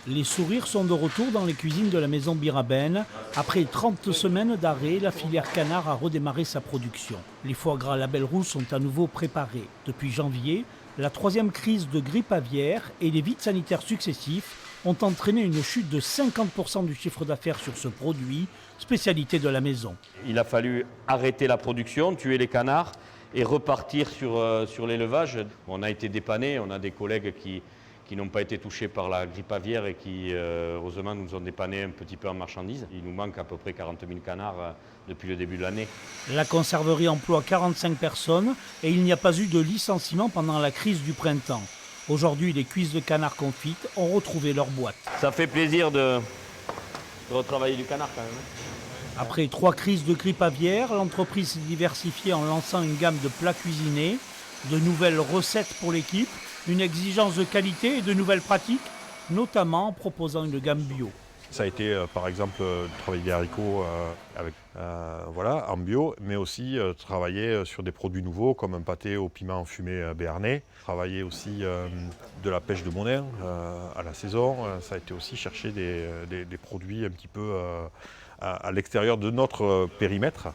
Les sourires sont de retour dans les cuisines de la maison Biraben. Après 30 semaines d'arrêt, la filière canard a redémarré sa production. Les foie gras label rouge sont à nouveau préparés. Depuis janvier, la troisième crise de grippe aviaire et les vides sanitaires successifs ont entraîné une chute de 50% du chiffre d'affaires sur ce produit, spécialité de la maison. Il a fallu arrêter la production, tuer les canards et repartir sur l'élevage. On a été dépannés, on a des collègues qui n'ont pas été touchés par la grippe aviaire et qui, heureusement, nous ont dépannés un petit peu en marchandises. Il nous manque à peu près 40 000 canards depuis le début de l'année. La conserverie emploie 45 personnes et il n'y a pas eu de licenciement pendant la crise du printemps. Aujourd'hui, les cuisses de canard confites ont retrouvé leur boîte. Ça fait plaisir de retravailler du canard quand même. Après 3 crises de grippe aviaire, l'entreprise s'est diversifiée en lançant une gamme de plats cuisinés, de nouvelles recettes pour l'équipe, une exigence de qualité et de nouvelles pratiques, notamment en proposant une gamme bio. Ça a été par exemple travailler des haricots en bio, mais aussi travailler sur des produits nouveaux comme un pâté au piment fumé béarnais. Travailler aussi de la pêche de Monin à la saison. Ça a été aussi chercher des produits un petit peu à l'extérieur de notre périmètre.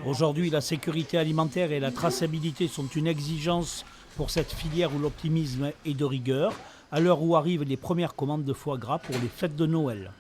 Aujourd'hui, la sécurité alimentaire et la traçabilité sont une exigence pour cette filière où l'optimisme est de rigueur, à l'heure où arrivent les premières commandes de foie gras pour les fêtes de Noël.